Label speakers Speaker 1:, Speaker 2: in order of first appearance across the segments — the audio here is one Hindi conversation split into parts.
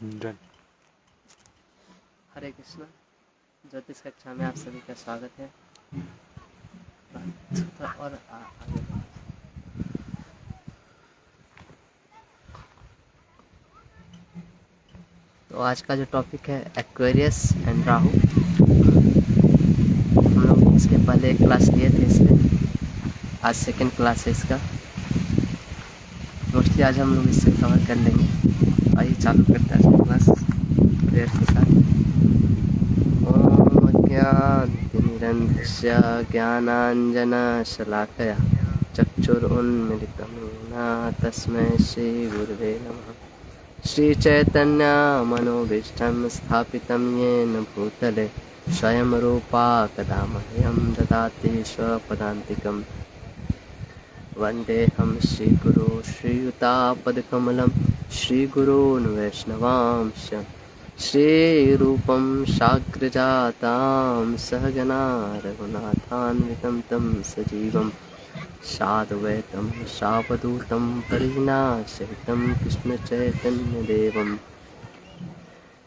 Speaker 1: डन।
Speaker 2: हरे कृष्णा। ज्योतिष कक्षा में आप सभी का स्वागत है। और आगे तो आज का जो टॉपिक है एक्वेरियस एंड राहु। हम लोग इसके पहले एक क्लास लिए थे इसमें, आज सेकंड क्लास है इसका। मोस्टली आज हम लोग इससे कवर कर लेंगे। आइए चालू करते हैं आज क्लास प्रेयर के साथ। ओम ज्ञानतिमिरन्धस्य ज्ञानाञ्जनशलाकया चक्षुरुन्मिलितं येन तस्मै श्रीगुरुवे नमः। श्रीचैतन्यमनोभीष्टं स्थापितं येन भूतले स्वयं रूपा कदा मह्यं ददाति स्वपदान्तिकं। वन्देऽहं श्रीगुरो श्रीयुतापदकमलं श्रीगुरून् वैष्णवांश्च श्रीरूपं साग्रजातां सहगना रघुनाथान्वितं तं सजीवं साद्वैतं सावधूतं परिजनासहितं कृष्णचैतन्यदेवं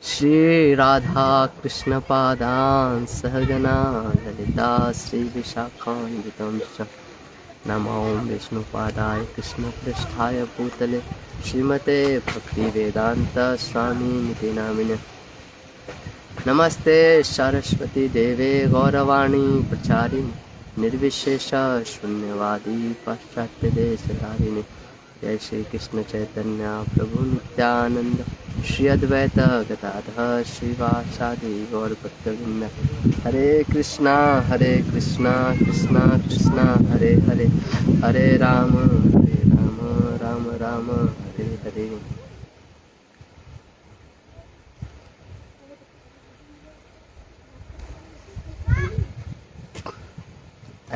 Speaker 2: श्रीराधाकृष्णपादान् सहगना ललिता श्रीविशाखान्वितं च नमो विष्णुपादाय कृष्णपृष्ठाय भूतले श्रीमते भक्तिवेदांत स्वामिनिति नामिने। नमस्ते सरस्वती देवे गौरवाणी प्रचारिणे निर्विशेष शून्यवादी पाश्चात्यदेशधारिणे। जय श्री कृष्ण चैतन्य प्रभु नित्यानंद श्री अद्वैत गदाधर श्रीवासादि गौरभक्तवृंद। हरे कृष्णा कृष्णा कृष्णा हरे हरे, हरे राम राम राम हरे हरे।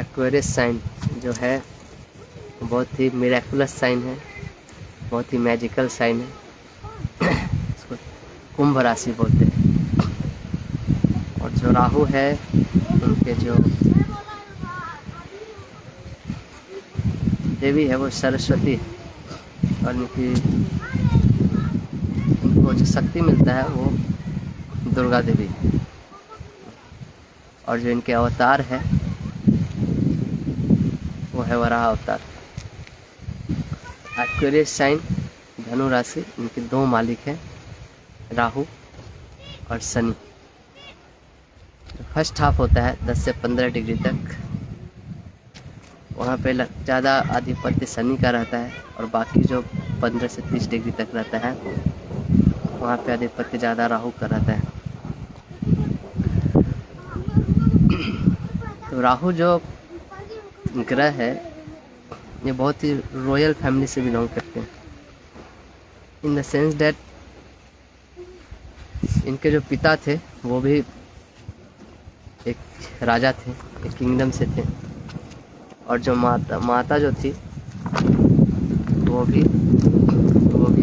Speaker 2: एक्वेरियस साइन जो है बहुत ही मिरेकुलस साइन है, बहुत ही मैजिकल साइन है। इसको कुंभ राशि बोलते हैं। और जो राहु है उनके जो देवी है वो सरस्वती है। और इनको जो शक्ति मिलता है वो दुर्गा देवी है। और जो इनके अवतार है वो है वराह अवतार। एक्वेरियस साइन धनु राशि, इनके दो मालिक हैं राहु और शनि। फर्स्ट हाफ होता है 10 से 15 डिग्री तक, वहाँ पे ज़्यादा आधिपत्य शनि का रहता है। और बाकी जो 15 से 30 डिग्री तक रहता है वहाँ पे आधिपत्य ज़्यादा राहु का रहता है। तो राहु जो ग्रह है ये बहुत ही रॉयल फैमिली से बिलोंग करते हैं, इन द सेंस डेट इनके जो पिता थे वो भी एक राजा थे, एक किंगडम से थे। और जो माता जो थी वो भी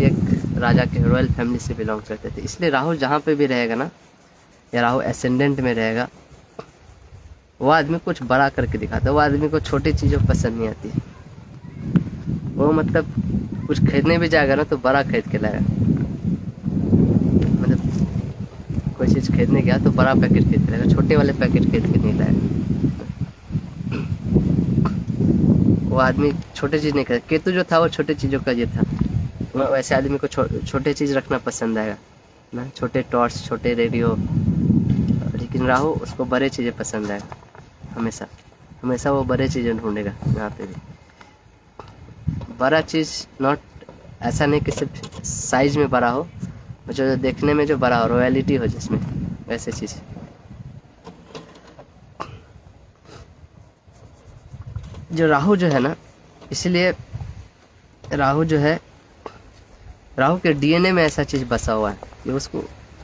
Speaker 2: एक राजा के रॉयल फैमिली से बिलोंग करते थे। इसलिए राहु जहाँ पे भी रहेगा ना, या राहु एसेंडेंट में रहेगा, वो आदमी कुछ बड़ा करके दिखाता है। वो आदमी को छोटी चीज़ों पसंद नहीं आती। वो मतलब कुछ खरीदने भी जाएगा ना तो बड़ा खरीद के लाएगा। मतलब कोई चीज़ खरीदने गया तो बड़ा पैकेट खरीद के लाएगा, छोटे वाले पैकेट खरीद के नहीं लाएगा। वो आदमी छोटे चीज़ नहीं खरीद। केतु जो था वो छोटे चीज़ों का ये था। वैसे आदमी को छोटे चीज़ रखना पसंद आएगा ना, छोटे टॉर्च, छोटे रेडियो। लेकिन राहु उसको बड़े चीज़ें पसंद आएगा। हमेशा वो बड़े चीज़ें ढूंढेगा। यहाँ पे भी बड़ा चीज़ नॉट ऐसा नहीं कि सिर्फ साइज में बड़ा हो, जो देखने में जो बड़ा हो, रॉयलिटी हो जिसमें, वैसे चीज़। जो राहु जो है ना, इसलिए राहु जो है, राहु के डीएनए में ऐसा चीज़ बसा हुआ है कि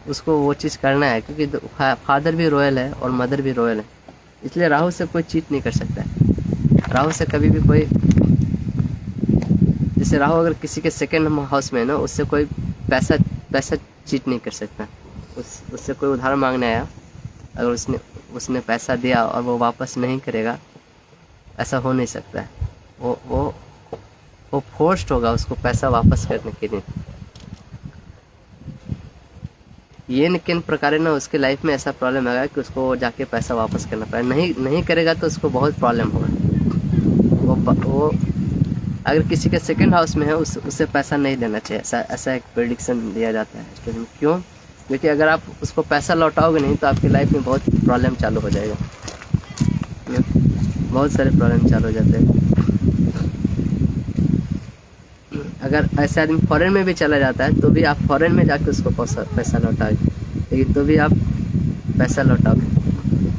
Speaker 2: उसको वो चीज़ करना है। क्योंकि फादर भी रॉयल है और मदर भी रॉयल है, इसलिए राहु से कोई चीट नहीं कर सकता है। राहु से कभी भी कोई, जैसे राहु अगर किसी के सेकेंड हाउस में है ना, उससे कोई पैसा चीट नहीं कर सकता। उससे कोई उधार मांगने आया, अगर उसने पैसा दिया और वो वापस नहीं करेगा, ऐसा हो नहीं सकता है। वो फोर्स्ड होगा उसको पैसा वापस करने के लिए। ये किन प्रकार ना उसके लाइफ में ऐसा प्रॉब्लम आएगा कि उसको जाके पैसा वापस करना पड़ेगा, नहीं नहीं करेगा तो उसको बहुत प्रॉब्लम होगा। वो अगर किसी के सेकंड हाउस में है उससे पैसा नहीं देना चाहिए, ऐसा ऐसा एक प्रेडिक्शन दिया जाता है स्टोरी में। क्यों? क्योंकि अगर आप उसको पैसा लौटाओगे नहीं तो आपकी लाइफ में बहुत प्रॉब्लम चालू हो जाएगा, बहुत सारे प्रॉब्लम चालू हो जाते हैं। अगर ऐसे आदमी फॉरेन में भी चला जाता है तो भी आप फॉरेन में जाके उसको पैसा लौटाओगे, लेकिन तो भी आप पैसा लौटाओगे,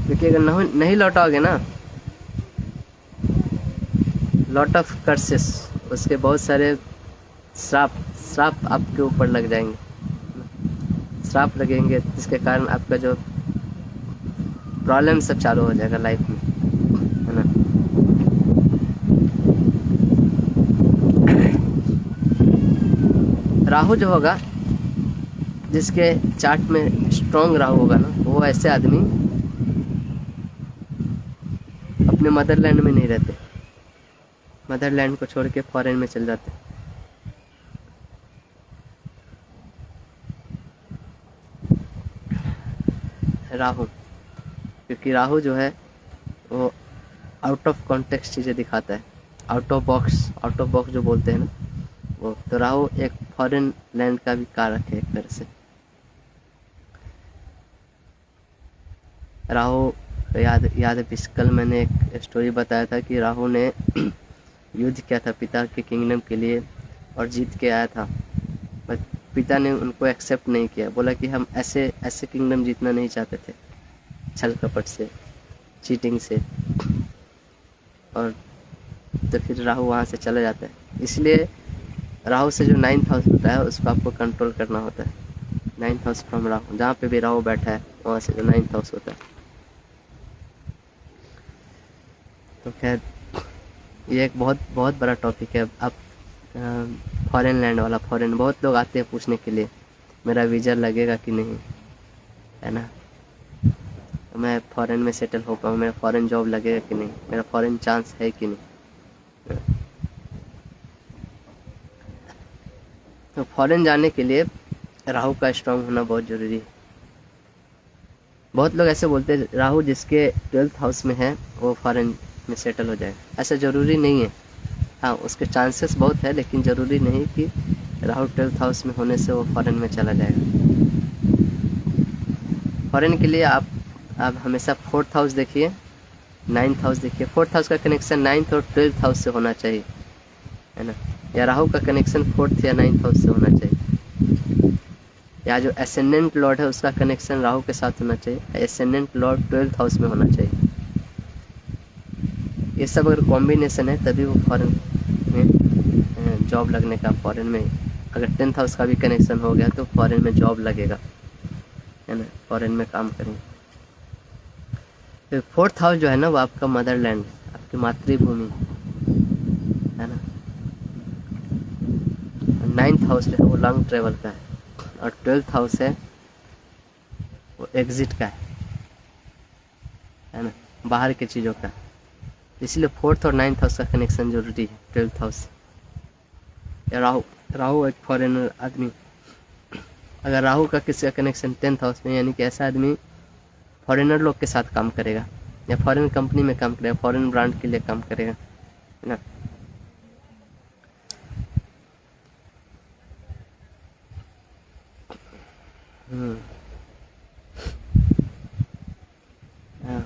Speaker 2: क्योंकि अगर नहीं लौटाओगे ना, लॉट ऑफ कर्सेस, उसके बहुत सारे श्राप श्राप आपके ऊपर लग जाएंगे, श्राप लगेंगे, जिसके कारण आपका जो प्रॉब्लम सब चालू हो जाएगा लाइफ में, है ना। राहु जो होगा, जिसके चार्ट में स्ट्रॉन्ग राहु होगा ना, वो ऐसे आदमी अपने मदरलैंड में नहीं रहते, मदरलैंड को छोड़ के फॉरेन में चल जाते। राहु, क्योंकि राहु जो है वो आउट ऑफ कॉन्टेक्स्ट चीज़ें दिखाता है, आउट ऑफ बॉक्स जो बोलते हैं ना वो। तो राहु एक फॉरेन लैंड का भी कारक है एक तरह से। राहु याद है, कल मैंने एक स्टोरी बताया था कि राहु ने युद्ध किया था पिता के किंगडम के लिए और जीत के आया था, बट पिता ने उनको एक्सेप्ट नहीं किया, बोला कि हम ऐसे ऐसे किंगडम जीतना नहीं चाहते थे, छल कपट से, चीटिंग से। और तो फिर राहु वहाँ से चला जाता है। इसलिए राहु से जो 9th हाउस होता है उसको आपको कंट्रोल करना होता है। 9th हाउस फ्रॉम राहु, जहाँ पे भी राहु बैठा है वहाँ से जो 9th हाउस होता है। तो खैर ये एक बहुत बहुत बड़ा टॉपिक है। अब फॉरेन लैंड वाला, फॉरेन बहुत लोग आते हैं पूछने के लिए मेरा वीज़ा लगेगा कि नहीं, है ना, तो मैं फॉरेन में सेटल हो पाऊँ, मेरा फॉरेन जॉब लगेगा कि नहीं, मेरा फॉरेन चांस है कि नहीं। तो फॉरेन जाने के लिए राहु का स्ट्रांग होना बहुत ज़रूरी है। बहुत लोग ऐसे बोलते हैं राहु जिसके 12th हाउस में है वो फॉरेन में सेटल हो जाएगा, ऐसा ज़रूरी नहीं है। हाँ, उसके चांसेस बहुत है, लेकिन ज़रूरी नहीं कि राहु 12th हाउस में होने से वो फॉरेन में चला जाएगा। फॉरेन के लिए आप हमेशा 4th हाउस देखिए, 9th हाउस देखिए। 4th हाउस का कनेक्शन 9th और 12th हाउस से होना चाहिए, है ना, या राहु का कनेक्शन 4th या 9th हाउस से होना चाहिए, या जो एसेंडेंट लॉर्ड है उसका कनेक्शन राहु के साथ होना चाहिए, एसेंडेंट लॉर्ड 12th हाउस में होना चाहिए। ये सब अगर कॉम्बिनेशन है तभी वो फॉरेन में जॉब लगने का, फॉरेन में अगर 10th हाउस का भी कनेक्शन हो गया तो फॉरेन में जॉब लगेगा, है ना, फॉरेन में काम करेंगे। तो 4th हाउस जो है ना वो आपका मदरलैंड, आपकी मातृभूमि, है ना। 9th हाउस जो है वो लॉन्ग ट्रेवल का है, और 12th हाउस है वो एग्जिट का है ना, बाहर की चीज़ों का। इसलिए 4th और 9th हाउस का कनेक्शन जरूरी है। 12th हाउस या राहु एक फॉरेनर आदमी, अगर राहु का किसी का कनेक्शन 10th हाउस में, यानी कि ऐसा आदमी फॉरेनर लोग के साथ काम करेगा, या फॉरेन कंपनी में काम करेगा, फॉरेन ब्रांड के लिए काम करेगा, है ना। हाँ।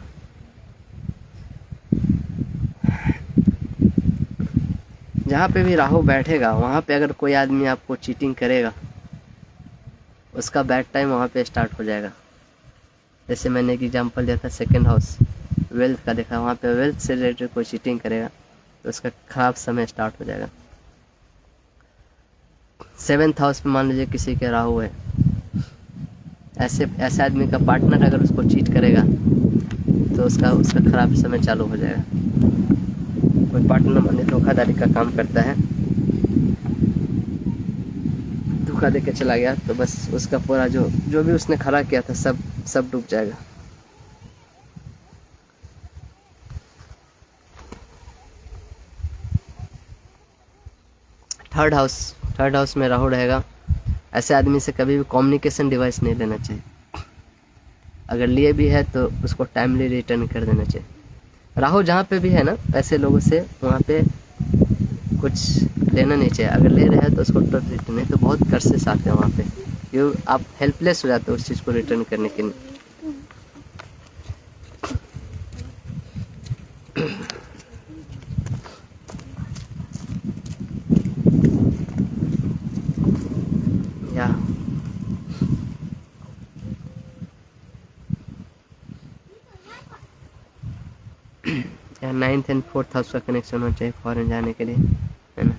Speaker 2: जहाँ पे भी राहु बैठेगा वहाँ पे अगर कोई आदमी आपको चीटिंग करेगा उसका बैड टाइम वहाँ पे स्टार्ट हो जाएगा। जैसे मैंने एक एग्जांपल दिया था 2nd हाउस वेल्थ का देखा, वहाँ पे वेल्थ से रिलेटेड कोई चीटिंग करेगा तो उसका खराब समय स्टार्ट हो जाएगा। 7th हाउस में मान लीजिए किसी के राहु है, ऐसे आदमी का पार्टनर अगर उसको चीट करेगा तो उसका खराब समय चालू हो जाएगा। कोई पार्टनर मान लीजिए धोखाधड़ी का काम करता है, धोखा दे के चला गया तो बस उसका पूरा जो भी उसने खड़ा किया था सब डूब जाएगा। थर्ड हाउस में राहु रहेगा ऐसे आदमी से कभी भी कम्युनिकेशन डिवाइस नहीं लेना चाहिए। अगर लिए भी है तो उसको टाइमली रिटर्न कर देना चाहिए। राहु जहाँ पे भी है ना, ऐसे लोगों से वहाँ पे कुछ लेना नहीं चाहिए। अगर ले रहे हैं तो उसको तुरंत रिटर्न, नहीं तो बहुत कर्सेस आते हैं वहाँ पे, क्यों आप हेल्पलेस हो जाते हो उस चीज़ को रिटर्न करने के लिए। या या 9th एंड 4th हाउस का कनेक्शन होना चाहिए फॉरेन जाने के लिए, है ना।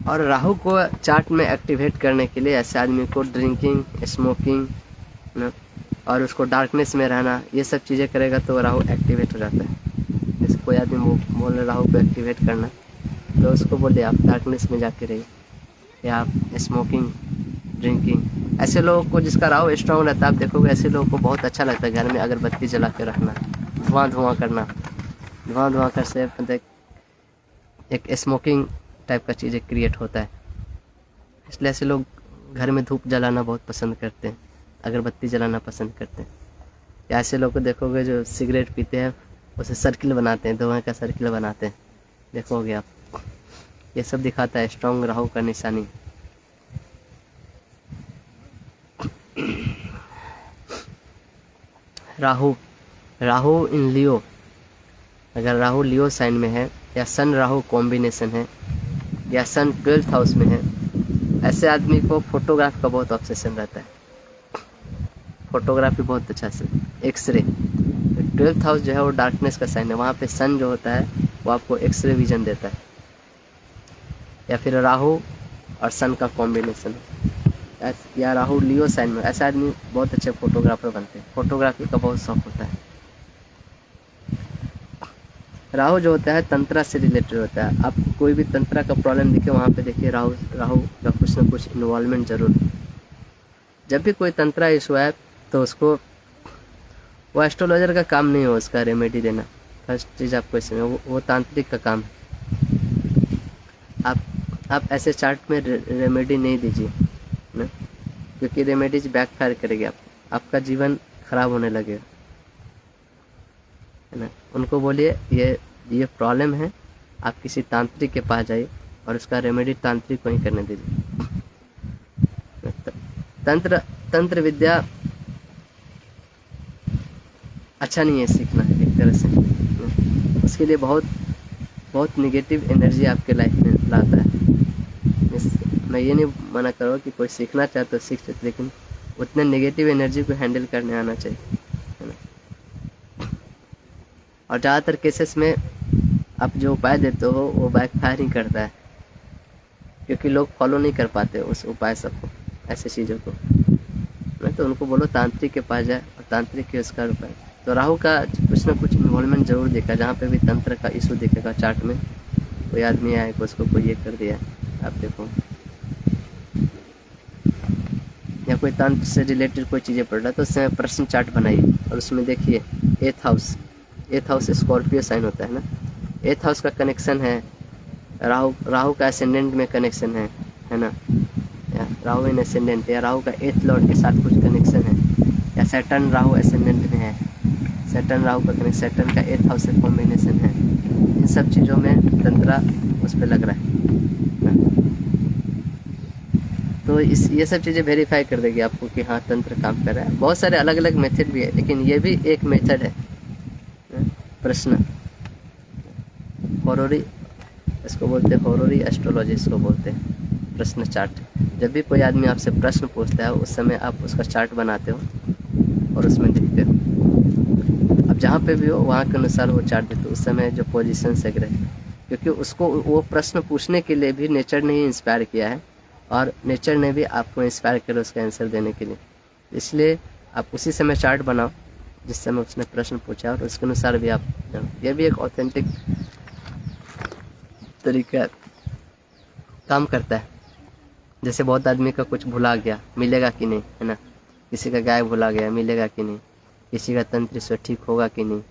Speaker 2: और राहु को चार्ट में एक्टिवेट करने के लिए ऐसे आदमी को ड्रिंकिंग, स्मोकिंग ना, और उसको डार्कनेस में रहना, ये सब चीज़ें करेगा तो राहु एक्टिवेट हो जाता है। जैसे कोई आदमी बोल रहे राहु को एक्टिवेट करना, तो उसको बोले आप डार्कनेस में जाके रहिए, या आप स्मोकिंग, ड्रिंकिंग। ऐसे लोगों को जिसका राहु स्ट्रांग रहता है, आप देखोगे ऐसे लोगों को बहुत अच्छा लगता है घर में अगरबत्ती जला के रखना, धुआं करना, धुआं कर से मतलब एक स्मोकिंग टाइप का चीज़ें क्रिएट होता है। इसलिए ऐसे लोग घर में धूप जलाना बहुत पसंद करते हैं, अगरबत्ती जलाना पसंद करते हैं। या ऐसे लोग को देखोगे जो सिगरेट पीते हैं, उसे सर्किल बनाते हैं, धुआं का सर्किल बनाते हैं, देखोगे आप। ये सब दिखाता है स्ट्रॉन्ग राहु का निशानी। राहु इन लियो, अगर राहु लियो साइन में है, या सन राहु कॉम्बिनेशन है, या सन 12th हाउस में है, ऐसे आदमी को फोटोग्राफ का बहुत ऑब्सेशन रहता है। फोटोग्राफी बहुत अच्छा से, एक्सरे। 12th हाउस जो है वो डार्कनेस का साइन है, वहाँ पे सन जो होता है वो आपको एक्सरे विजन देता है। या फिर राहु और सन का कॉम्बिनेशन, या राहु लियो साइन में, ऐसे आदमी बहुत अच्छे फोटोग्राफर बनते हैं। फोटोग्राफी का बहुत शौक होता है। राहु जो होता है तंत्रा से रिलेटेड होता है। आपको कोई भी तंत्रा का प्रॉब्लम दिखे, वहाँ पे देखिए राहु का कुछ ना कुछ इन्वॉल्वमेंट जरूर। जब भी कोई तंत्रा इशू है तो उसको, वो एस्ट्रोलॉजर का काम नहीं हो उसका रेमेडी देना। फर्स्ट चीज़ आपको इसमें वो तांत्रिक का काम है। आप ऐसे चार्ट में रेमेडी नहीं दीजिए ना, क्योंकि रेमेडीज बैकफायर करेगी आपका जीवन खराब होने लगेगा, है ना। उनको बोलिए ये प्रॉब्लम है, आप किसी तांत्रिक के पास जाइए और उसका रेमेडी तांत्रिक को ही करने दीजिए। तंत्र विद्या अच्छा नहीं है सीखना एक तरह से, उसके लिए बहुत निगेटिव एनर्जी आपके लाइफ में लाता है। मैं ये नहीं मना कर रहा हूँ कि कोई सीखना चाहे तो सीख सकते, लेकिन उतने नेगेटिव एनर्जी को हैंडल करने आना चाहिए, है ना। और ज़्यादातर केसेस में आप जो उपाय देते हो वो बैकफायर ही करता है, क्योंकि लोग फॉलो नहीं कर पाते उस उपाय सबको, ऐसे चीज़ों को। मैं तो उनको बोलो तांत्रिक के पास जाए और तांत्रिक के उसका उपाय। तो राहु का कुछ ना कुछ इन्वॉल्वमेंट जरूर देखा, जहाँ पे भी तंत्र का इशू दिखेगा चार्ट में, कोई आदमी आए को उसको कोई ये कर दिया, आप देखो, या कोई तंत्र से रिलेटेड कोई चीज़ें पढ़ रहा है तो उससे प्रश्न चार्ट बनाइए और उसमें देखिए 8th हाउस स्कॉर्पियो साइन होता है ना। 8th हाउस का कनेक्शन है राहु का एसेंडेंट में कनेक्शन है ना, या राहु इन एसेंडेंट, या राहु का 8th लॉर्ड के साथ कुछ कनेक्शन है, या सैटर्न राहु एसेंडेंट में है, सैटर्न राहु का कनेक्शन, सैटर्न का 8th हाउस से कॉम्बिनेशन है। इन सब चीज़ों में तंत्रा उस पर लग रहा है। तो ये सब चीज़ें वेरीफाई कर देगी आपको कि हाँ तंत्र काम कर रहा है। बहुत सारे अलग अलग मेथड भी है, लेकिन ये भी एक मेथड है। प्रश्न हॉरोरी, इसको बोलते हैं हॉरोरी एस्ट्रोलॉजी, इसको बोलते हैं प्रश्न चार्ट। जब भी कोई आदमी आपसे प्रश्न पूछता है उस समय आप उसका चार्ट बनाते हो और उसमें लिखते हो। अब जहाँ पे भी हो वहाँ के अनुसार वो चार्ट देते हो, उस समय जो पोजीशन से ग्रह, क्योंकि उसको वो प्रश्न पूछने के लिए भी नेचर ने ही इंस्पायर किया है, और नेचर ने भी आपको इंस्पायर किया उसका आंसर देने के लिए। इसलिए आप उसी समय चार्ट बनाओ जिस समय उसने प्रश्न पूछा, और उसके अनुसार भी आप जानो। ये भी एक ऑथेंटिक तरीका काम करता है। जैसे बहुत आदमी का कुछ भुला गया, मिलेगा कि नहीं, है ना। किसी का गाय भुला गया, मिलेगा कि नहीं, किसी का तंत्र से ठीक होगा कि नहीं,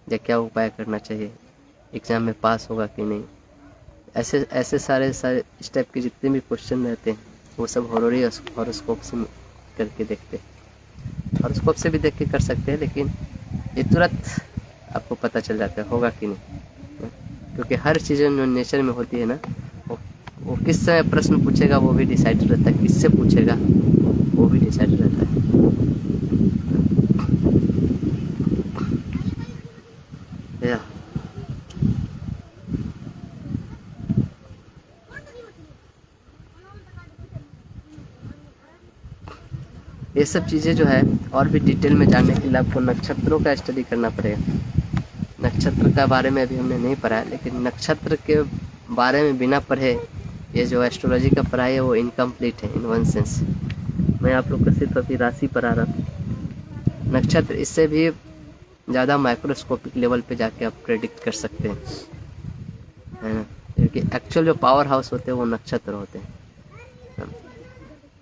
Speaker 2: या क्या उपाय करना चाहिए, एग्ज़ाम में पास होगा कि नहीं। ऐसे ऐसे सारे इस टाइप के जितने भी क्वेश्चन रहते हैं वो सब हॉरोस्कोप से करके देखते हैं। हॉरोस्कोप से भी देख के कर सकते हैं, लेकिन ये तुरंत आपको पता चल जाता है होगा कि नहीं, क्योंकि हर चीज़ जो नेचर में होती है ना, वो किस समय प्रश्न पूछेगा वो भी डिसाइड रहता है, किससे पूछेगा वो भी डिसाइड रहता है। या ये सब चीज़ें जो है और भी डिटेल में जानने के लिए आपको नक्षत्रों का स्टडी करना पड़ेगा। नक्षत्र का बारे में अभी हमने नहीं पढ़ा है, लेकिन नक्षत्र के बारे में बिना पढ़े ये जो एस्ट्रोलॉजी का पढ़ाई है वो इनकम्प्लीट है इन वन सेंस। मैं आप लोग को सिर्फ अभी राशि पढ़ा रहा हूँ। नक्षत्र इससे भी ज़्यादा माइक्रोस्कोपिक लेवल पे जाके आप प्रेडिक्ट कर सकते हैं, है ना, क्योंकि एक्चुअल जो पावर हाउस होते हैं वो नक्षत्र होते हैं।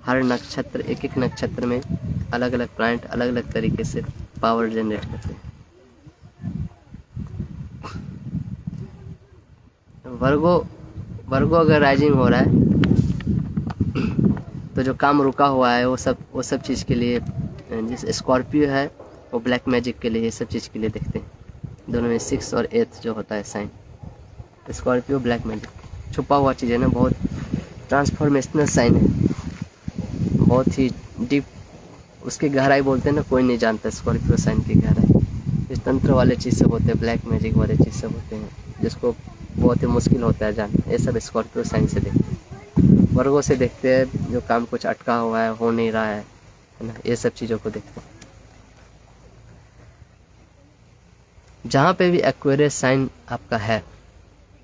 Speaker 2: हर नक्षत्र, एक एक नक्षत्र में अलग अलग प्लैनेट अलग अलग तरीके से पावर जनरेट करते हैं। वर्गो अगर राइजिंग हो रहा है तो जो काम रुका हुआ है वो सब चीज़ के लिए, जिस स्कॉर्पियो है वो ब्लैक मैजिक के लिए, ये सब चीज़ के लिए देखते हैं। दोनों में 6 और 8 जो होता है साइन, स्कॉर्पियो ब्लैक मैजिक छुपा हुआ चीज़ है ना, बहुत ट्रांसफॉर्मेशनल साइन है, बहुत ही डीप, उसकी गहराई बोलते हैं ना, कोई नहीं जानता स्कॉर्पियो साइन की गहराई। इस तंत्र वाले चीज़ से होते हैं, ब्लैक मैजिक वाले चीज़ से होते हैं, जिसको बहुत ही मुश्किल होता है जानना, ये सब स्कॉर्पियो साइन से देखते हैं। वर्गों से देखते हैं जो काम कुछ अटका हुआ है, हो नहीं रहा है ना, ये सब चीज़ों को देखते हैं। जहाँ पे भी एक्वेरियस साइन आपका है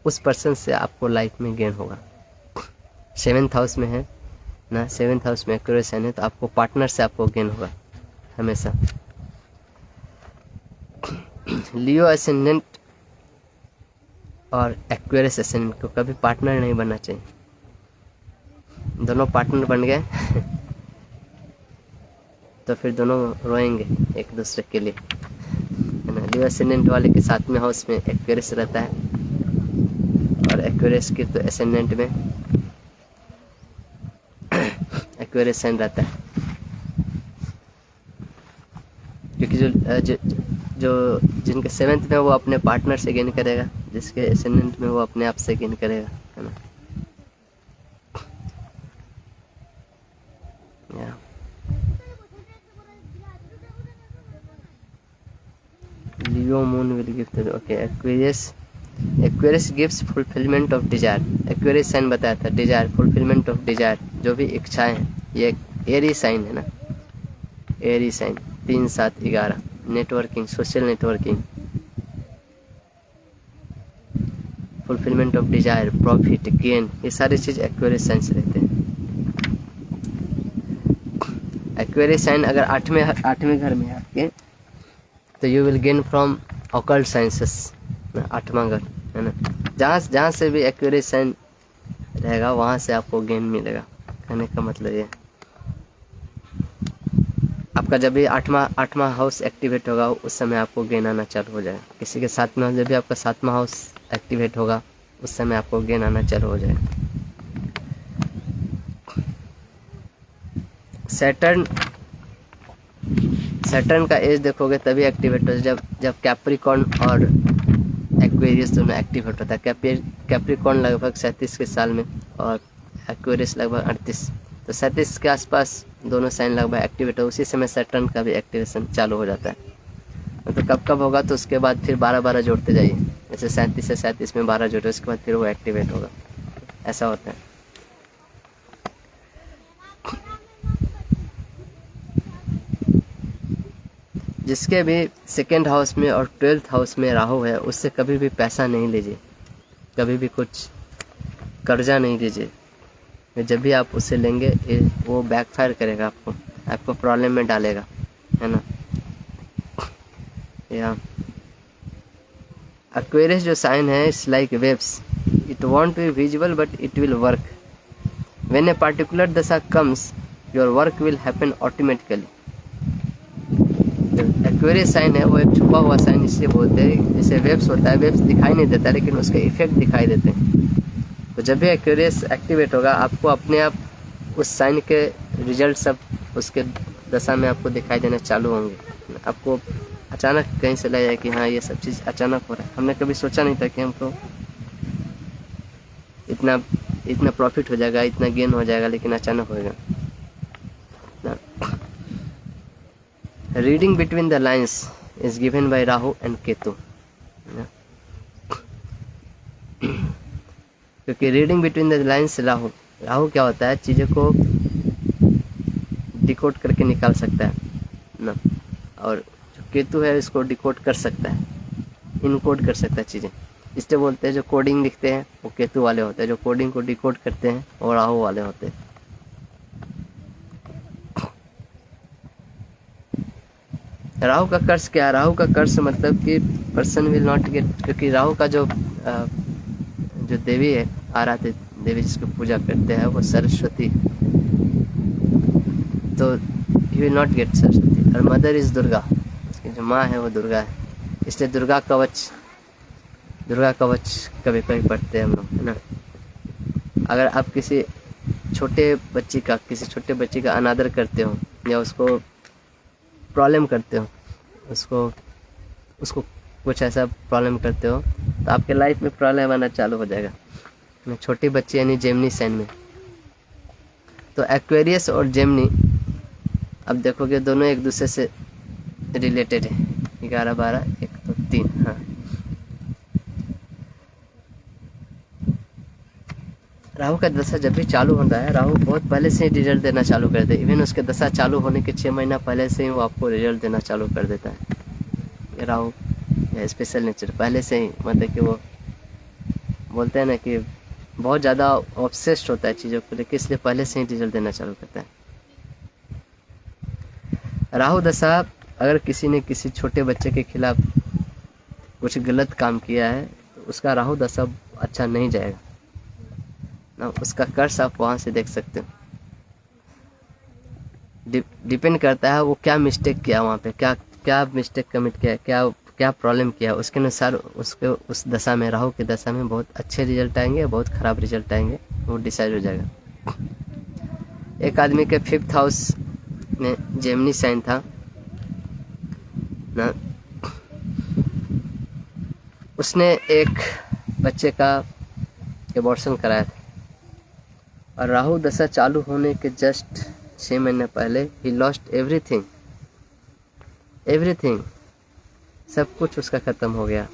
Speaker 2: उस पर्सन से आपको लाइफ में गेन होगा। 7th हाउस में है ना, 7th हाउस में एक्वेरियस साइन है तो आपको पार्टनर से आपको गेन होगा हमेशा। लियो असेंडेंट और एक्वेरियस असेंडेंट को कभी पार्टनर नहीं बनना चाहिए। दोनों पार्टनर बन गए तो फिर दोनों रोएंगे एक दूसरे के लिए, है ना। लियो असेंडेंट वाले के 7वें हाउस में एक्वेरियस रहता है और एक्वेरियस के तो असेंडेंट में एक्वेरियस साइन रहता है, क्योंकि जो जिनके 7th में वो अपने पार्टनर से गेन करेगा, जिसके असेंडेंट में वो अपने आप से गेन करेगा, है ना। Leo moon will give, okay. Aquarius gives fulfilment of desire. Aquarius sign बताया था, डिजायर, फुलफिलमेंट ऑफ डिजायर, जो भी इच्छाएं हैं। ये एरी साइन है ना, air sign 3, 7, 11, networking, social networking, fulfilment of desire, profit, gain, ये सारी चीज़ एक्वेरियस साइन से रहते हैं। एक्वेरियस साइन अगर 8वें घर में है आपके तो you will gain from occult sciences, 8वां घर, है ना। जहाँ से भी एक्वेरियस साइन रहेगा वहाँ से आपको गेन मिलेगा। कहने का मतलब ये, आपका जब भी 8वां हाउस एक्टिवेट होगा उस समय आपको गेन आना चालू हो जाएगा। किसी के 7वां, जब भी आपका 7वां हाउस एक्टिवेट होगा उस समय आपको गेन आना चालू हो जाएगा। सैटर्न का एज देखोगे तभी एक्टिवेट होता है जब कैप्रिकॉर्न और एक्वेरियस दोनों एक्टिवेट होता है। कैप्रिकॉर्न लगभग 37 के साल में और एक्वेरियस लगभग 38, तो 37 के आसपास दोनों साइन लगभग एक्टिवेट हो, उसी समय सैटर्न का भी एक्टिवेशन चालू हो जाता है। तो कब होगा तो उसके बाद फिर 12-12 जोड़ते जाइए, जैसे 37 से 37 में 12 जोड़े, उसके बाद फिर वो एक्टिवेट होगा, ऐसा होता है। जिसके भी 2nd हाउस में और 12th हाउस में राहु है उससे कभी भी पैसा नहीं लीजिए, कभी भी कुछ कर्जा नहीं लीजिए। जब भी आप उससे लेंगे वो बैकफायर करेगा, आपको प्रॉब्लम में डालेगा, है ना। या एक्वेरियस जो साइन है it's like waves, it won't be visible but it will work. When a particular dasha comes your work will happen automatically. Aquarius sign है वो एक छुपा हुआ साइन इसलिए बोलते हैं, जैसे वेव्स होता है, वेव्स दिखाई नहीं देता लेकिन उसके इफेक्ट दिखाई देते हैं। तो जब भी एक्वेरियस एक्टिवेट होगा आपको अपने आप उस साइन के रिजल्ट सब उसके दशा में आपको दिखाई देना चालू होंगे। आपको अचानक कहीं से लगा कि हाँ ये सब चीज़ अचानक हो रहा है। हमने कभी सोचा नहीं था कि हमको इतना इतना प्रॉफिट हो जाएगा, इतना गेन हो जाएगा, लेकिन अचानक होएगा। Reading between the lines is given by Rahu and Ketu. क्योंकि reading between the lines Rahu क्या होता है, चीज़ों को डिकोड करके निकाल सकता है ना, और जो केतु है इसको डिकोड कर सकता है, इनकोड कर सकता है चीज़ें। इसलिए बोलते हैं जो कोडिंग लिखते हैं वो केतु वाले होते हैं, जो कोडिंग को डिकोड करते हैं वो राहु वाले होते हैं। राहु का कर्स क्या है? राहु का कर्स मतलब कि पर्सन विल नॉट गेट, क्योंकि राहु का जो देवी है, आराध्य देवी जिसकी पूजा करते हैं वो सरस्वती, तो he will not gate Saraswati. और मदर इज दुर्गा, उसकी जो माँ है वो दुर्गा है, इसलिए दुर्गा कवच कभी कभी पढ़ते हैं हम लोग, है ना। अगर आप किसी छोटे बच्ची का अनादर करते हो या उसको प्रॉब्लम करते हो, उसको कुछ ऐसा प्रॉब्लम करते हो तो आपके लाइफ में प्रॉब्लम आना चालू हो जाएगा। छोटी बच्ची यानी जेमिनी साइन में, तो एक्वेरियस और जेमिनी अब देखोगे दोनों एक दूसरे से रिलेटेड है। 11 12 1 तो 3। हाँ, राहु का दशा जब भी चालू होता है, राहु बहुत पहले से ही रिजल्ट देना चालू कर दे। इवन उसके दशा चालू होने के 6 महीना पहले से ही वो आपको रिजल्ट देना चालू कर देता है। राहु स्पेशल नेचर पहले से ही, मतलब कि वो बोलते हैं ना कि बहुत ज़्यादा ऑब्सेस्ड होता है चीज़ों को लेकर, इसलिए पहले से ही रिजल्ट देना चालू करता है। राहु दशा अगर किसी ने किसी छोटे बच्चे के खिलाफ कुछ गलत काम किया है तो उसका राहु दशा अच्छा नहीं जाएगा ना, उसका कर्स आप वहाँ से देख सकते हो। डिपेंड करता है वो क्या मिस्टेक किया वहाँ पे, क्या मिस्टेक कमिट किया, क्या प्रॉब्लम किया, उसके अनुसार उसके उस दशा में, राहु की दशा में बहुत अच्छे रिजल्ट आएंगे, बहुत ख़राब रिजल्ट आएंगे, वो डिसाइड हो जाएगा। एक आदमी के 5th हाउस में जेमिनी साइन था ना, उसने एक बच्चे का एबॉर्शन कराया था और राहु दशा चालू होने के जस्ट 6 महीने पहले ही लॉस्ट एवरीथिंग, सब कुछ उसका ख़त्म हो गया।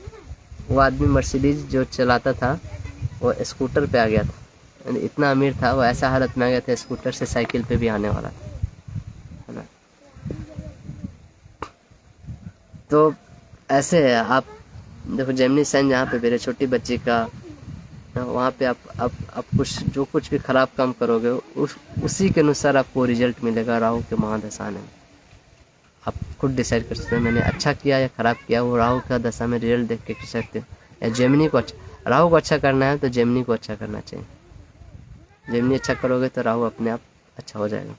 Speaker 2: वो आदमी मर्सिडीज जो चलाता था वो स्कूटर पे आ गया था, इतना अमीर था वो, ऐसा हालत में आ गया था स्कूटर से साइकिल पे भी आने वाला था, है ना। तो ऐसे है, आप देखो जेमिनी साइन जहाँ पे मेरे छोटी बच्ची का, वहाँ पे आप कुछ भी ख़राब काम करोगे उसी के अनुसार आपको रिजल्ट मिलेगा। राहु के महादशा में आप खुद डिसाइड कर सकते हो मैंने अच्छा किया या ख़राब किया, वो राहु का दशा में रिजल्ट देख के कर सकते हो। या जेमिनी को राहु को अच्छा करना है तो जेमिनी को अच्छा करना चाहिए। जेमिनी अच्छा करोगे तो राहु अपने आप अच्छा हो जाएगा।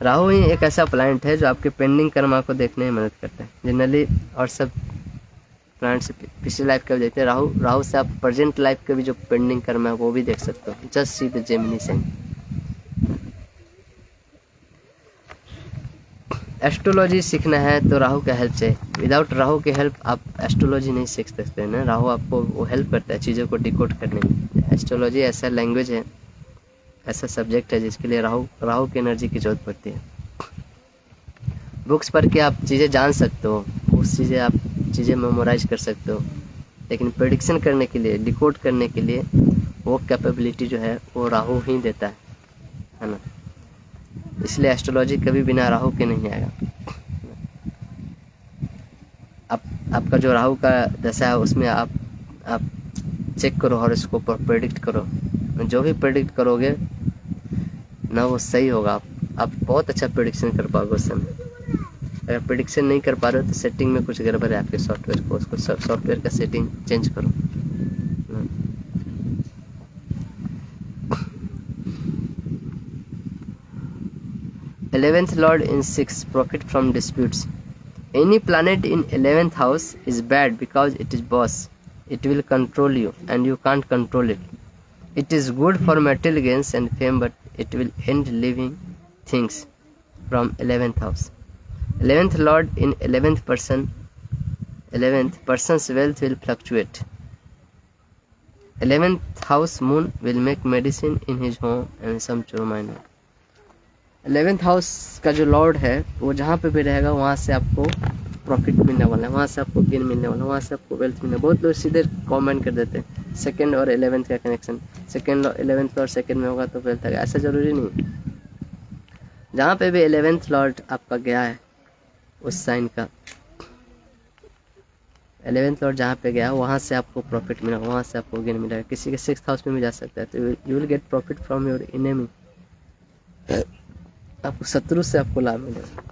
Speaker 2: राहु ही एक ऐसा प्लैनेट है जो आपके पेंडिंग कर्मा को देखने में मदद करता है जनरली, और सब प्लैनेट से पिछली लाइफ का भी देखते हैं। राहु से आप प्रेजेंट लाइफ के भी जो पेंडिंग कर्मा है वो भी देख सकते हो, just see the Gemini sign. Astrology सीखना है तो राहु का हेल्प चाहिए, विदाउट राहु के हेल्प आप एस्ट्रोलॉजी नहीं सीख सकते हैं ना। राहु आपको वो हेल्प करता है चीज़ों को डिकोड करने में। एस्ट्रोलॉजी ऐसा लैंग्वेज है, ऐसा सब्जेक्ट है जिसके लिए राहु की एनर्जी की जरूरत पड़ती है। बुक्स पढ़ के आप चीज़ें जान सकते हो, उस चीज़ें मेमोराइज कर सकते हो, लेकिन प्रेडिक्शन करने के लिए, डिकोड करने के लिए वो कैपेबिलिटी जो है वो राहु ही देता है ना। इसलिए एस्ट्रोलॉजी कभी बिना राहु के नहीं आएगा। आपका जो राहु का दशा है उसमें आप चेक करो हॉरोस्कोप और प्रेडिक्ट करो, जो भी प्रेडिक्ट करोगे ना वो सही होगा। आप बहुत अच्छा प्रेडिक्शन कर पाओगे उस समय। अगर प्रेडिक्शन नहीं कर पा रहे हो तो सेटिंग में कुछ गड़बड़ है आपके सॉफ्टवेयर को, उसको सॉफ्टवेयर का सेटिंग चेंज करो। 11th lord in 6, profit from disputes. Any planet in 11th house is bad because it is boss. It will control you and you can't control it. It is good for material gains and fame, but it will end living things from 11th house. 11th lord in 11th person's wealth will fluctuate. 11th house moon will make medicine in his home and some minor. 11th house का जो लॉर्ड है वो जहाँ पे भी रहेगा वहाँ से आपको प्रॉफिट मिलने वाला है, वहाँ से आपको गेन मिलने वाला है, वहाँ से आपको वेल्थ मिलने। बहुत लोग सीधे कमेंट कर देते हैं सेकंड और 11th का कनेक्शन, सेकंड 11th और सेकंड में होगा तो वेल्थ आएगा, ऐसा ज़रूरी नहीं। जहाँ पे भी 11th लॉर्ड आपका गया है उस साइन का 11th लॉर्ड जहाँ पे गया वहाँ से आपको प्रॉफिट मिला, वहाँ से आपको गेन मिलेगा। किसी के 6th हाउस में भी जा सकता है तो you will get profit from your enemy. आपको शत्रु से आपको लाभ मिलेगा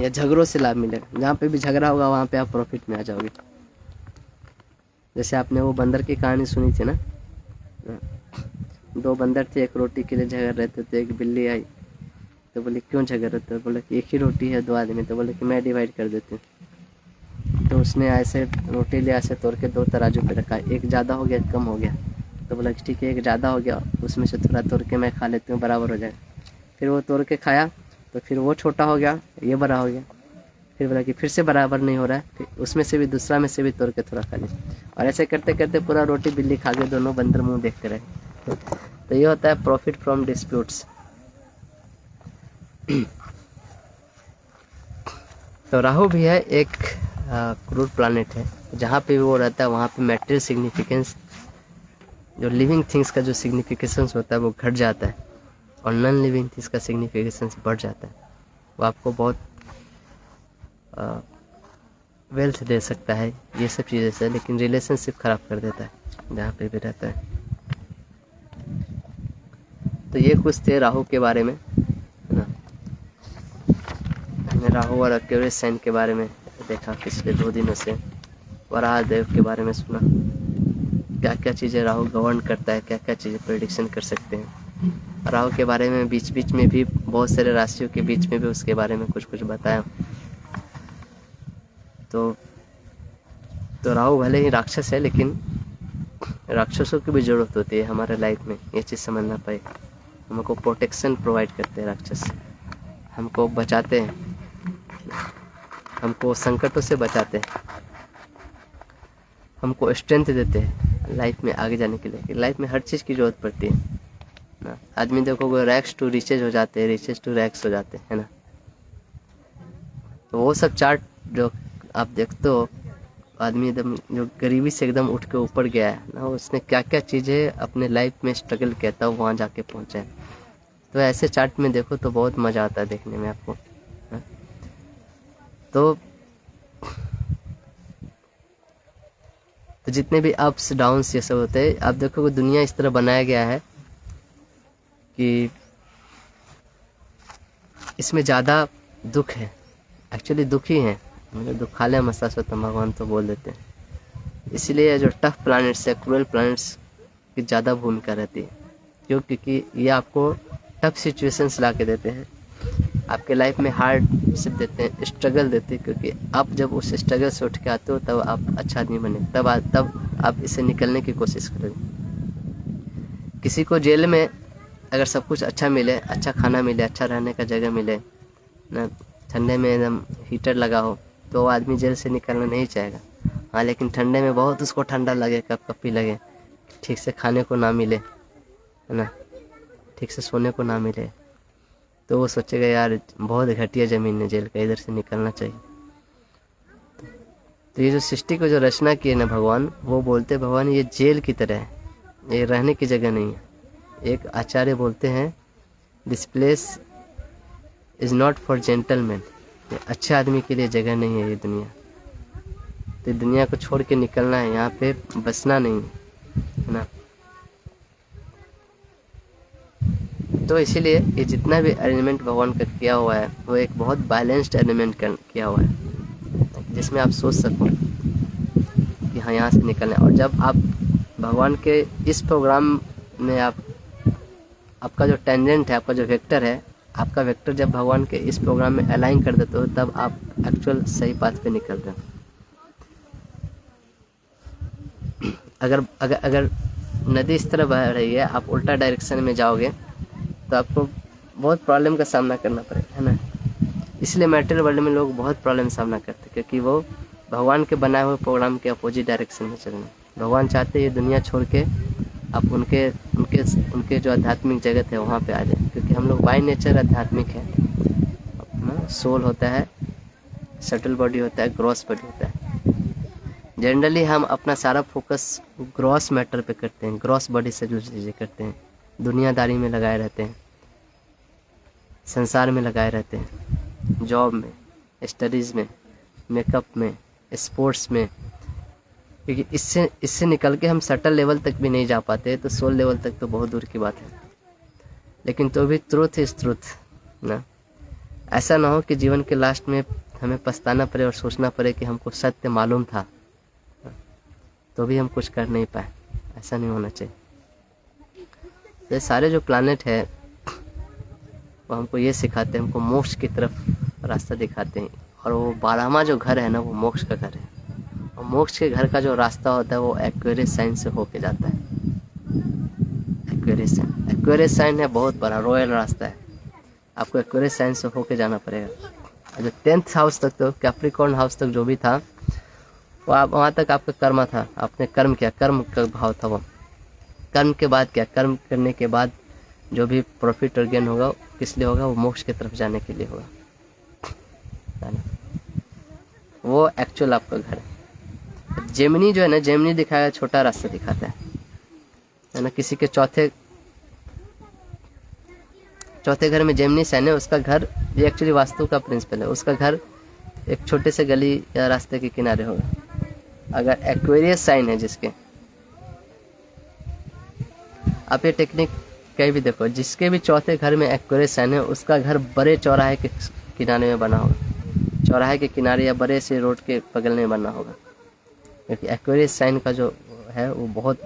Speaker 2: या झगड़ों से लाभ मिलेगा। जहाँ पे भी झगड़ा होगा वहाँ पे आप प्रॉफिट में आ जाओगे। जैसे आपने वो बंदर की कहानी सुनी थी ना, 2 बंदर थे, एक रोटी के लिए झगड़ रहे थे। तो एक बिल्ली आई तो बोले क्यों झगड़ रहे थे? बोले कि एक ही रोटी है 2 आदमी। तो बोले कि मैं डिवाइड कर देती हूँ। तो उसने ऐसे रोटी ले ऐसे तोड़ के 2 तराजू पे रखा, एक ज़्यादा हो गया, कम हो गया। तो बोला कि ठीक है, एक ज़्यादा हो गया, उसमें से थोड़ा तोड़ के मैं खा लेती हूँ, बराबर हो जाएगा। फिर वो तोड़ के खाया तो फिर वो छोटा हो गया, ये बड़ा हो गया। फिर बोला कि फिर से बराबर नहीं हो रहा है, फिर उसमें से भी दूसरा में से भी तोड़ के थोड़ा खा लिया। और ऐसे करते करते पूरा रोटी बिल्ली खा गई, दोनों बंदर मुंह देखते रहे। तो ये होता है प्रॉफिट फ्रॉम डिस्प्यूट्स। तो राहु भी है एक क्रूर प्लैनेट है, जहाँ पे वो रहता है वहाँ पे मैटेरियल सिग्निफिकेंस, जो लिविंग थिंग्स का जो सिग्निफिकेशंस होता है वो घट जाता है और नॉन लिविंग थिंग्स का सिग्निफिकेशंस बढ़ जाता है। वो आपको बहुत वेल्थ दे सकता है, ये सब चीज़ें से, लेकिन रिलेशनशिप ख़राब कर देता है जहाँ पे भी रहता है। तो ये कुछ थे राहु के बारे में, है ना। हमने राहु और एक्वेरियस साइन के बारे में देखा पिछले 2 दिनों से। वराह देव के बारे में सुना, क्या क्या चीज़ें राहु गवर्न करता है, क्या क्या चीज़ें प्रेडिक्शन कर सकते हैं। राहु के बारे में बीच बीच में भी बहुत सारे राशियों के बीच में भी उसके बारे में कुछ कुछ बताया। तो राहु भले ही राक्षस है, लेकिन राक्षसों की भी ज़रूरत होती है हमारे लाइफ में, ये चीज़ समझना पाए। हमको प्रोटेक्शन प्रोवाइड करते हैं राक्षस, हमको बचाते हैं, हमको संकटों से बचाते हैं, हमको स्ट्रेंथ देते हैं लाइफ में आगे जाने के लिए। लाइफ में हर चीज़ की ज़रूरत पड़ती है ना। आदमी देखोगे रैक्स टू रिचेज हो जाते हैं, रिचेज टू रैक्स हो जाते हैं, है ना। तो वो सब चार्ट जो आप देखते हो, आदमी एकदम जो गरीबी से एकदम उठ के ऊपर गया है ना, उसने क्या क्या चीज़ें अपने लाइफ में स्ट्रगल किया था वहाँ जाके पहुँचा है। तो ऐसे चार्ट में देखो तो बहुत मज़ा आता है देखने में आपको, है? तो जितने भी अप्स डाउन्स ये सब होते हैं, आप देखोगे दुनिया इस तरह बनाया गया है कि इसमें ज़्यादा दुख है, एक्चुअली दुख ही है, मतलब दुखालय मस्तास्वतम भगवान तो बोल देते हैं। इसलिए जो टफ प्लैनेट्स है, क्रूअल प्लैनेट्स की ज़्यादा भूमिका रहती है, क्योंकि ये आपको टफ सिचुएशंस ला के देते हैं, आपके लाइफ में हार्ड से देते हैं, स्ट्रगल देते हैं। क्योंकि आप जब उस स्ट्रगल से उठ के आते हो तब आप अच्छा आदमी बने, तब आप इससे निकलने की कोशिश करोगे। किसी को जेल में अगर सब कुछ अच्छा मिले, अच्छा खाना मिले, अच्छा रहने का जगह मिले ना, ठंडे में एकदम हीटर लगा हो, तो वो आदमी जेल से निकलना नहीं चाहेगा। हाँ, लेकिन ठंडे में बहुत उसको ठंडा लगे, कपकपी लगे, ठीक से खाने को ना मिले, है ना, ठीक से सोने को ना मिले, तो वो सोचेगा यार बहुत घटिया ज़मीन है जेल का, इधर से निकलना चाहिए। तो ये जो सृष्टि को जो रचना की है ना भगवान, वो बोलते भगवान ये जेल की तरह है, ये रहने की जगह नहीं है। एक आचार्य बोलते हैं this place is not for gentleman, ये अच्छे आदमी के लिए जगह नहीं है ये दुनिया। तो दुनिया को छोड़ के निकलना है, यहाँ पे बसना नहीं है ना। तो इसीलिए ये जितना भी अरेंजमेंट भगवान का किया हुआ है वो एक बहुत बैलेंस्ड अरेंजमेंट किया हुआ है, जिसमें आप सोच सको कि हाँ यहाँ से निकलना है। और जब आप भगवान के इस प्रोग्राम में आपका जो टेंजेंट है, आपका जो वेक्टर है, आपका वेक्टर जब भगवान के इस प्रोग्राम में अलाइन कर देते हो तब आप एक्चुअल सही पाथ पे निकल रहे हो। अगर अगर अगर नदी इस तरह बह रही है, आप उल्टा डायरेक्शन में जाओगे तो आपको बहुत प्रॉब्लम का सामना करना पड़ेगा, है ना। इसलिए मैटर वर्ल्ड में लोग बहुत प्रॉब्लम सामना करते हैं, क्योंकि वो भगवान के बनाए हुए प्रोग्राम के अपोजिट डायरेक्शन में चल रहे हैं। भगवान चाहते ये दुनिया छोड़ के आप उनके उनके उनके जो आध्यात्मिक जगत है वहाँ पे आ जाए, क्योंकि हम लोग बाय नेचर आध्यात्मिक है। अपना सोल होता है, सटल बॉडी होता है, ग्रॉस बॉडी होता है। जनरली हम अपना सारा फोकस ग्रॉस मैटर पे करते हैं, ग्रॉस बॉडी से जो चीज़ें करते हैं, दुनियादारी में लगाए रहते हैं, संसार में लगाए रहते हैं, जॉब में, स्टडीज़ में, मेकअप में, स्पोर्ट्स में, क्योंकि इससे निकल के हम सटल लेवल तक भी नहीं जा पाते, तो सोल लेवल तक तो बहुत दूर की बात है। लेकिन तो भी ट्रूथ इज ट्रूथ ना। ऐसा ना हो कि जीवन के लास्ट में हमें पछताना पड़े और सोचना पड़े कि हमको सत्य मालूम था तो भी हम कुछ कर नहीं पाए। ऐसा नहीं होना चाहिए। ये सारे जो प्लानेट है वो हमको ये सिखाते हैं, हमको मोक्ष की तरफ रास्ता दिखाते हैं। और वो 12वां जो घर है ना, वो मोक्ष का घर है। और मोक्ष के घर का जो रास्ता होता है वो एक्वेरियस साइन से होके जाता है। एक्वेरियस साइन है बहुत बड़ा रॉयल रास्ता है, आपको एक्वेरियस साइन से होके जाना पड़ेगा। जो 10th हाउस तक, तो कैप्रिकॉर्न हाउस तक जो भी था वो आप वहाँ तक आपका कर्म था, आपने कर्म किया, कर्म का भाव था वो। कर्म के बाद क्या, कर्म करने के बाद जो भी प्रॉफिट और गेन होगा किस लिए होगा, वो मोक्ष की तरफ जाने के लिए होगा। वो एक्चुअल आपका घर है। जेमिनी जो है ना, जेमिनी दिखाया छोटा रास्ता दिखाता है ना। किसी के चौथे घर में जेमिनी साइन है, उसका घर, ये एक्चुअली वास्तु का प्रिंसिपल है, उसका घर एक छोटे से गली या रास्ते के किनारे होगा। अगर एक्वेरियस साइन है जिसके, आप ये टेक्निक कहीं भी देखो, जिसके भी चौथे घर में एक्वेरियस साइन है उसका घर बड़े चौराहे के किनारे में बना होगा, चौराहे के किनारे या बड़े से रोड के बगल में बना होगा, क्योंकि एक्वेरियस साइन का जो है वो बहुत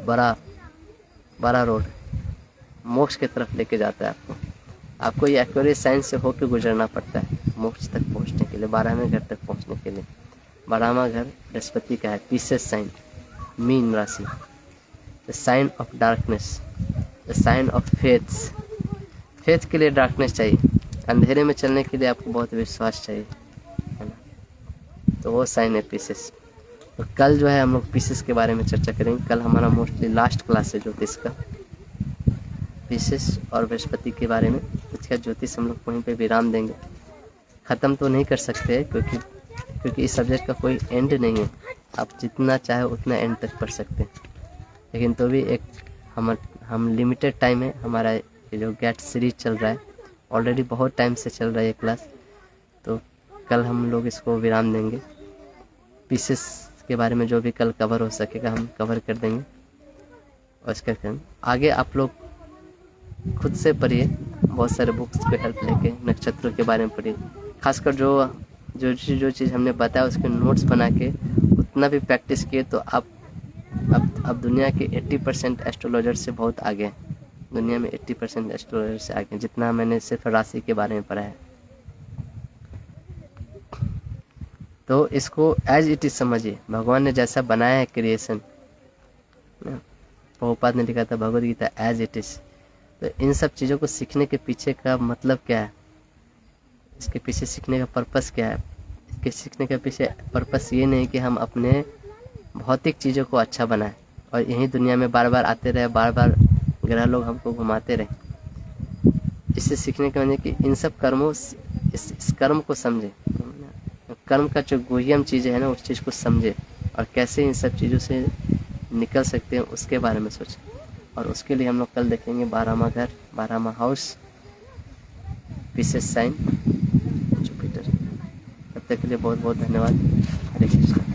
Speaker 2: बड़ा रोड मोक्ष की तरफ लेके जाता है आपको ये एक्वेरियस साइन से होकर गुजरना पड़ता है मोक्ष तक पहुंचने के लिए, 12वें घर तक पहुंचने के लिए। 12वां घर बृहस्पति का है, पीसेस साइन, मीन राशि, the sign of darkness, the sign of faith के लिए डार्कनेस चाहिए, अंधेरे में चलने के लिए आपको बहुत विश्वास चाहिए, है ना। तो वो साइन है पीसेस। तो कल जो है हम लोग पीसेस के बारे में चर्चा करेंगे। कल हमारा मोस्टली लास्ट क्लास है ज्योतिष का, पीसेस और बृहस्पति के बारे में। इसका ज्योतिष हम लोग वहीं पे विराम देंगे, ख़त्म तो नहीं कर सकते क्योंकि इस सब्जेक्ट का कोई एंड नहीं है, आप जितना चाहे उतना एंड तक पढ़ सकते हैं। लेकिन तो भी एक हम लिमिटेड टाइम है, हमारा ये जो गेट सीरीज चल रहा है ऑलरेडी बहुत टाइम से चल रहा है ये क्लास, तो कल हम लोग इसको विराम देंगे। पीसेस के बारे में जो भी कल कवर हो सकेगा हम कवर कर देंगे। और इसका आगे आप लोग खुद से पढ़िए, बहुत सारे बुक्स पे हेल्प लेके नक्षत्रों के बारे में पढ़िए। खासकर जो चीज़ हमने बताया उसके नोट्स बना के उतना भी प्रैक्टिस किए तो आप अब दुनिया के 80% एस्ट्रोलॉजर से बहुत आगे हैं। दुनिया में 80% एस्ट्रोलॉजर से आगे, जितना मैंने सिर्फ राशि के बारे में पढ़ा है। तो इसको एज इट इज़ समझिए, भगवान ने जैसा बनाया है क्रिएशन, प्रभुपाद ने लिखा था Bhagavad Gita as it is. तो इन सब चीज़ों को सीखने के पीछे का मतलब क्या है, इसके पीछे सीखने का पर्पस क्या है। इसके सीखने के पीछे पर्पस ये नहीं कि हम अपने भौतिक चीज़ों को अच्छा बनाएं और यही दुनिया में बार बार आते रहे, बार बार ग्रह लोग हमको घुमाते रहे। इससे सीखने का मतलब कि इन सब कर्मों, इस कर्म को समझे, कर्म का जो गुह्यम चीज़ें है ना उस चीज़ को समझे और कैसे इन सब चीज़ों से निकल सकते हैं उसके बारे में सोचें। और उसके लिए हम लोग कल देखेंगे 12वां घर, 12वां हाउस, पीसेस साइन, जुपिटर। तब तक के लिए बहुत बहुत धन्यवाद। हरे कृष्ण।